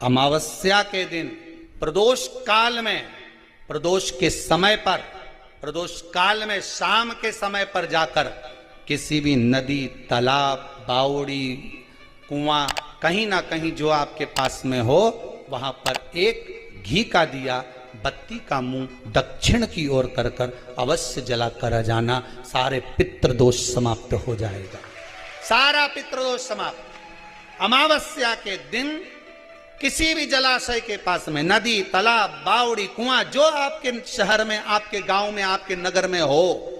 अमावस्या के दिन प्रदोष काल में, प्रदोष के समय पर, प्रदोष काल में शाम के समय पर जाकर किसी भी नदी, तालाब, बावड़ी, कुआं, कहीं ना कहीं जो आपके पास में हो, वहां पर एक घी का दिया, बत्ती का मुंह दक्षिण की ओर कर कर अवश्य जला कर जाना। सारे पितृदोष समाप्त हो जाएगा, सारा पितृदोष समाप्त। अमावस्या के दिन किसी भी जलाशय के पास में, नदी, तालाब, बावड़ी, कुआं, जो आपके शहर में, आपके गांव में, आपके नगर में हो,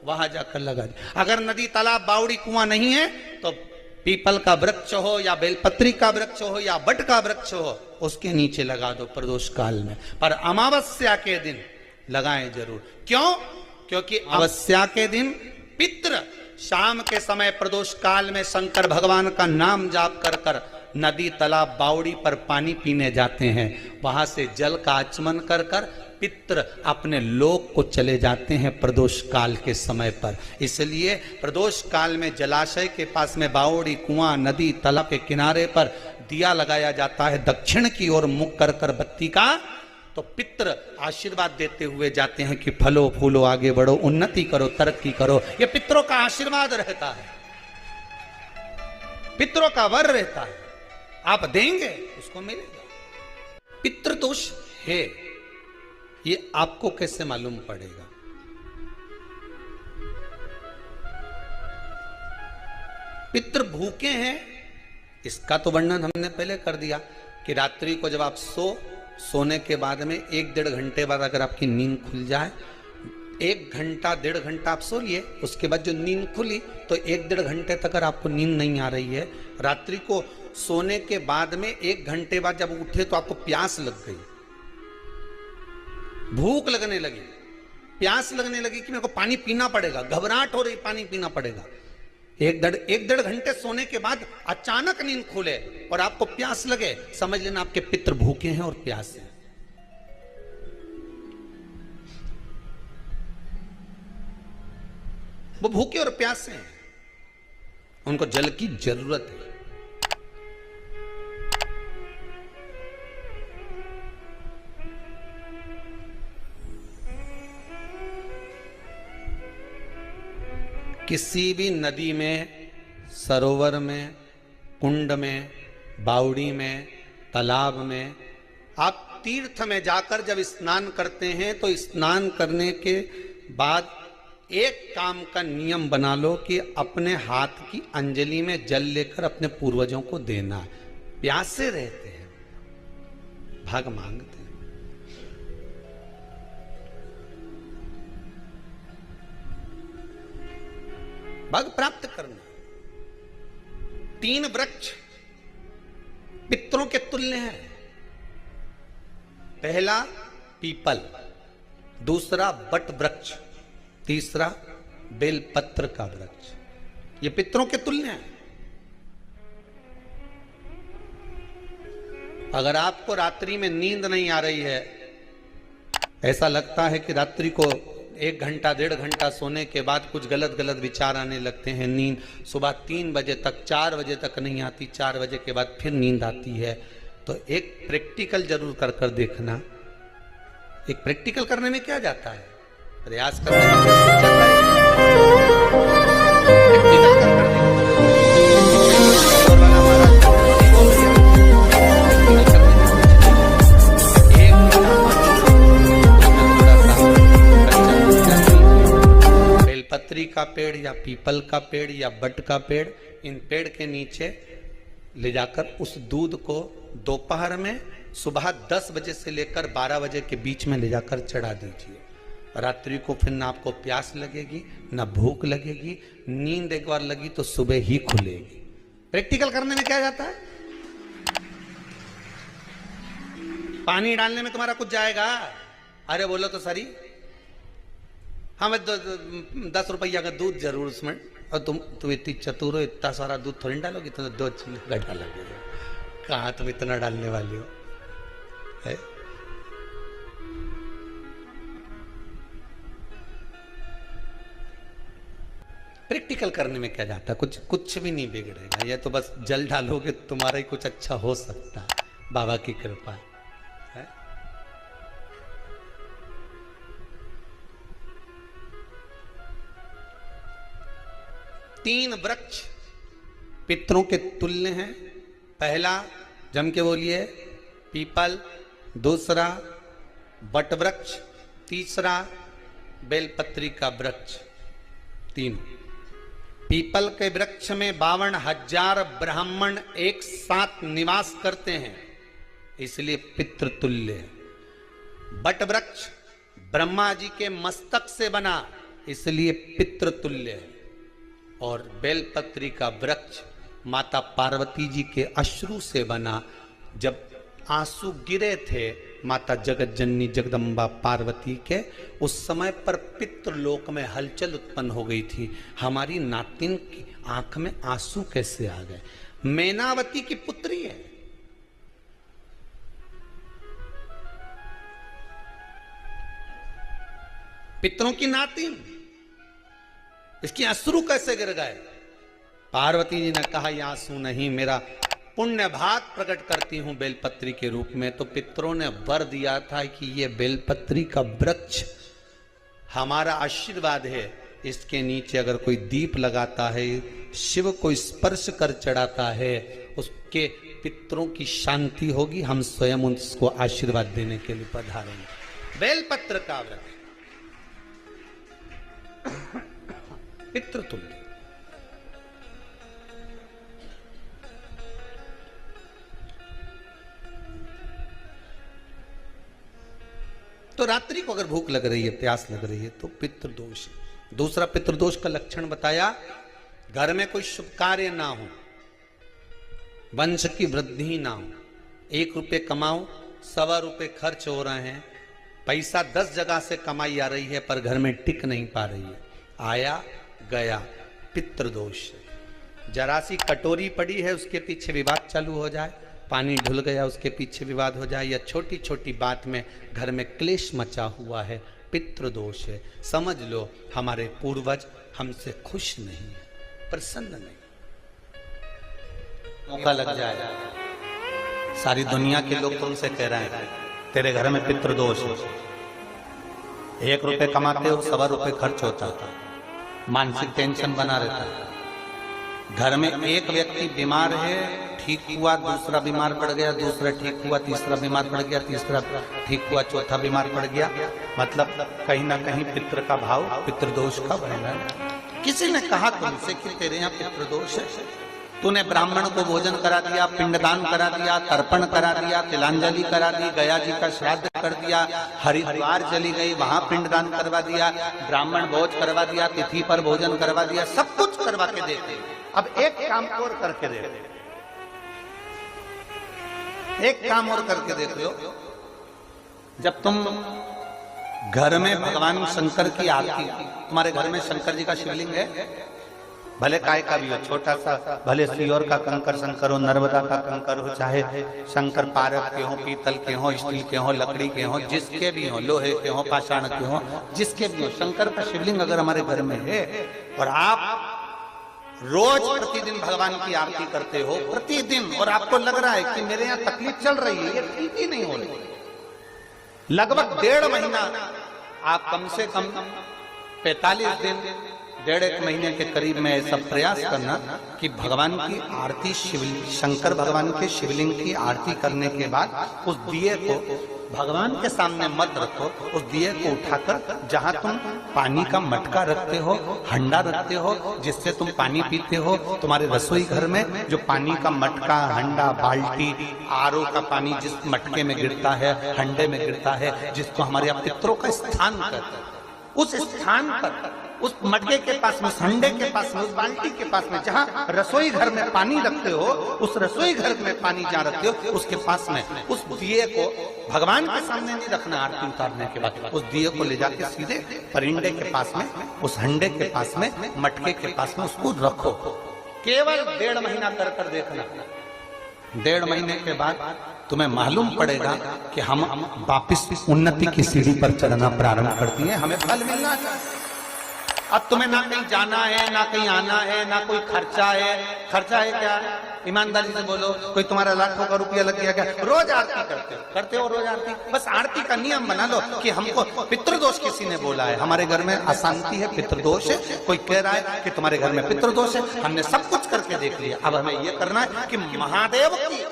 वहां जाकर लगा दे। अगर नदी, तालाब, बावड़ी, कुआं नहीं है तो पीपल का वृक्ष हो या बेलपत्री का वृक्ष हो या बट का वृक्ष हो, उसके नीचे लगा दो प्रदोष काल में। पर अमावस्या के दिन लगाएं जरूर। क्यों? क्योंकि अमावस्या के दिन पितृ शाम के समय प्रदोष काल में शंकर भगवान का नाम जाप कर कर नदी, तालाब, बावड़ी पर पानी पीने जाते हैं। वहां से जल का आचमन कर कर पितृ अपने लोक को चले जाते हैं प्रदोष काल के समय पर। इसलिए प्रदोष काल में जलाशय के पास में, बावड़ी, कुआं, नदी, तालाब के किनारे पर दिया लगाया जाता है दक्षिण की ओर मुख कर कर बत्ती का। तो पितृ आशीर्वाद देते हुए जाते हैं कि फलो फूलो, आगे बढ़ो, उन्नति करो, तरक्की करो। ये पितरों का आशीर्वाद रहता है, पितरों का वर रहता है। आप देंगे उसको मिलेगा। पितृदोष है, ये आपको कैसे मालूम पड़ेगा? पितृ भूखे हैं, इसका तो वर्णन हमने पहले कर दिया कि रात्रि को जब आप सोने के बाद में 1-1.5 घंटे बाद अगर आपकी नींद खुल जाए, 1 घंटा 1.5 घंटा आप सो लिए, उसके बाद जो नींद खुली तो 1-1.5 घंटे तक अगर आपको नींद नहीं आ रही है, रात्रि को सोने के बाद में 1 घंटे बाद जब उठे तो आपको प्यास लग गई, भूख लगने लगी, प्यास लगने लगी कि मेरे को पानी पीना पड़ेगा, घबराहट हो रही, पानी पीना पड़ेगा। 1-1.5 घंटे सोने के बाद अचानक नींद खुले और आपको प्यास लगे, समझ लेना आपके पितृ भूखे हैं और प्यास है। वो भूखे और प्यासे हैं, उनको जल की जरूरत है। किसी भी नदी में, सरोवर में, कुंड में, बावड़ी में, तालाब में, आप तीर्थ में जाकर जब स्नान करते हैं तो स्नान करने के बाद एक काम का नियम बना लो कि अपने हाथ की अंजलि में जल लेकर अपने पूर्वजों को देना। प्यासे रहते हैं, भाग मांगते हैं। भाग प्राप्त करना। 3 वृक्ष पितरों के तुल्य हैं। पहला पीपल, दूसरा बट वृक्ष, तीसरा बेलपत्र का वृक्ष। ये पितरों के तुल्य हैं। अगर आपको रात्रि में नींद नहीं आ रही है, ऐसा लगता है कि रात्रि को 1 घंटा 1.5 घंटा सोने के बाद कुछ गलत गलत विचार आने लगते हैं, नींद सुबह 3 बजे तक, 4 बजे तक नहीं आती, 4 बजे के बाद फिर नींद आती है, तो एक प्रैक्टिकल जरूर कर कर देखना। एक प्रैक्टिकल करने में क्या जाता है, प्रयास करने में क्या जाता है? प्रैक्टिकल कर कर बेलपत्री का पेड़ या पीपल का पेड़ या बट का पेड़, इन पेड़ के नीचे ले जाकर उस दूध को दोपहर में सुबह 10 बजे से लेकर 12 बजे के बीच में ले जाकर चढ़ा दीजिए। रात्रि को फिर ना आपको प्यास लगेगी, ना भूख लगेगी, नींद एक बार लगी तो सुबह ही खुलेगी। प्रैक्टिकल करने में क्या जाता है? पानी डालने में तुम्हारा कुछ जाएगा? अरे बोलो तो सरी, हमें 10 रुपया का दूध जरूर उसमें, और तुम इतनी चतुर हो, इतना सारा दूध थोड़ी डालोगी, तो 2 चिल्ला डालोगे। कहाँ तुम इतना डालने वाली हो है? प्रैक्टिकल करने में क्या जाता है? कुछ भी नहीं बिगड़ेगा। ये तो बस जल डालोगे तुम्हारा ही कुछ अच्छा हो सकता है, बाबा की कृपा है। तीन वृक्ष पितरों के तुल्य हैं। पहला जम के बोलिए पीपल, दूसरा वट वृक्ष, तीसरा बेलपत्री का वृक्ष। तीन पीपल के वृक्ष में 52,000 ब्राह्मण एक साथ निवास करते हैं, इसलिए पितृतुल्य है। वट वृक्ष ब्रह्मा जी के मस्तक से बना, इसलिए पितृतुल्य है। और बेलपत्री का वृक्ष माता पार्वती जी के अश्रु से बना। जब आंसू गिरे थे माता जगत जननी जगदम्बा पार्वती के, उस समय पर पितृलोक में हलचल उत्पन्न हो गई थी। हमारी नातिन की आंख में आंसू कैसे आ गए? मैनावती की पुत्री है। पितरों की नातिन, इसकी अश्रु कैसे गिर गए? पार्वती जी ने कहा ये आंसू नहीं, मेरा पुण्य भाग प्रकट करती हूं बेलपत्री के रूप में। तो पितरों ने वर दिया था कि ये बेलपत्री का वृक्ष हमारा आशीर्वाद है, इसके नीचे अगर कोई दीप लगाता है, शिव को स्पर्श कर चढ़ाता है, उसके पितरों की शांति होगी। हम स्वयं उसको आशीर्वाद देने के लिए पधारेंगे। बेलपत्र का वृक्ष पितृतुल्य। तो रात्रि को अगर भूख लग रही है, प्यास लग रही है, तो पितृदोष है। दूसरा पितृदोष का लक्षण बताया, घर में कोई शुभ कार्य ना हो, वंश की वृद्धि ना हो। 1 रुपये कमाओ, 1.25 रुपये खर्च हो रहे हैं, पैसा 10 जगह से कमाई आ रही है पर घर में टिक नहीं पा रही है, आया गया, पितृदोष। जरा सी कटोरी पड़ी है, उसके पीछे विवाद चालू हो जाए, पानी ढुल गया उसके पीछे विवाद हो जाए, या छोटी छोटी बात में घर में क्लेश मचा हुआ है, पितृदोष है। समझ लो हमारे पूर्वज हमसे खुश नहीं है, प्रसन्न नहीं। मौका लग जाए, सारी दुनिया के लोग तुमसे कह रहे हैं तेरे घर में पितृदोष है। 1 रुपये कमाते हो, 1.25 रुपये खर्च होता है, मानसिक टेंशन बना रहता है। घर में एक व्यक्ति बीमार है, ठीक हुआ, दूसरा बीमार पड़ गया, दूसरा ठीक हुआ, तीसरा बीमार पड़ गया, तीसरा ठीक हुआ, चौथा बीमार पड़ गया। मतलब कहीं ना कहीं पितृ का भाव पितृदोष का बन रहा है। किसी ने कहा तुमसे कि तेरे यहाँ पितृदोष है, तूने ब्राह्मण को भोजन करा दिया, पिंडदान करा दिया, तर्पण करा दिया, तिलांजलि करा दी, गया जी का श्राद्ध कर दिया, हरिद्वार चली गई, वहां पिंडदान करवा दिया, ब्राह्मण भोज करवा दिया, तिथि पर भोजन करवा दिया, सब कुछ करवा के देते। अब एक काम और करके दे, एक काम और करके देख लो। जब तुम घर में भगवान शंकर की आरती, तुम्हारे घर में शंकर जी का शिवलिंग है, भले काय का भी हो, छोटा सा, भले सियोर का कंकर शंकर हो, नर्मदा का कंकर हो, चाहे शंकर पारद के हो, पीतल के हो, स्टील के हो, लकड़ी के हो, जिसके भी हो, लोहे के हो, पाषाण के हो, जिसके भी हो, शंकर का शिवलिंग अगर हमारे घर में है और आप रोज प्रतिदिन भगवान की आरती करते हो, प्रतिदिन, और आपको लग रहा है कि मेरे यहाँ तकलीफ चल रही है, ये ठीक ही नहीं हो रही, लगभग 1.5 महीना आप कम से कम 45 दिन, 1.5 महीने के करीब में ऐसा प्रयास करना कि भगवान की आरती, शंकर भगवान के शिवलिंग की आरती करने के बाद उस दिए को भगवान के सामने मत रखो, उस दिए को उठाकर जहां तुम पानी का मटका रखते हो, हंडा रखते हो, जिससे तुम पानी पीते हो, तुम्हारे रसोई घर में जो पानी का मटका, हंडा, बाल्टी, आरओ का पानी जिस मटके में गिरता है, हंडे में गिरता है, जिसको हमारे यहाँ पितरों का स्थान कहते हैं, उस स्थान पर, उस मटके के पास में, हंडे के पास में, उस बाल्टी के पास में, जहाँ रसोई घर में पानी रखते हो, उस रसोई घर में पानी जहाँ रखते हो, उसके पास में उस दिए को भगवान के सामने नहीं रखना। आरती उतारने के बाद उस दिए को ले जाके सीधे परिंडे के पास में, उस हंडे के पास में, मटके के पास में उसको रखो। केवल 1.5 महीना कर देखना। 1.5 महीने के बाद तुम्हें मालूम पड़ेगा कि हम वापिस उन्नति की सीढ़ी पर चढ़ना प्रारंभ करती हैं, हमें फल मिलना चाहिए। अब तुम्हें ना कहीं जाना है, ना कहीं आना है, ना कोई खर्चा है। खर्चा है क्या? ईमानदारी से बोलो, कोई तुम्हारा लाखों का रुपया लग गया क्या? रोज आरती करते हो रोज आरती। बस आरती का नियम बना लो कि हमको पितृदोष किसी ने बोला है, हमारे घर में अशांति है, पितृदोष है, कोई कह रहा है कि तुम्हारे घर में पितृदोष है। हमने सब कुछ करके देख लिया, अब हमें यह करना है कि महादेव की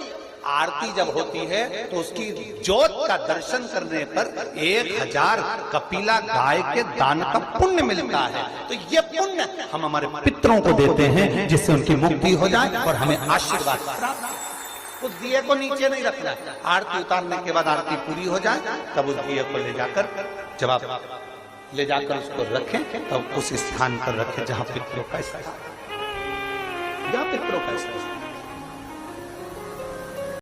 आरती जब होती है तो उसकी ज्योत का दर्शन करने पर 1000 कपिला गाय के दान का पुण्य मिलता है। तो ये पुण्य हम हमारे पितरों को देते हैं, जिससे उनकी मुक्ति हो जाए और हमें आशीर्वाद प्राप्त। उस दिए को नीचे नहीं रखना, आरती उतारने के बाद आरती पूरी हो जाए तब उस दिए को ले जाकर, जब आप ले जाकर उसको रखें तब उस स्थान पर रखें जहां पितरों का स्थान, जहां पितरों का स्थान।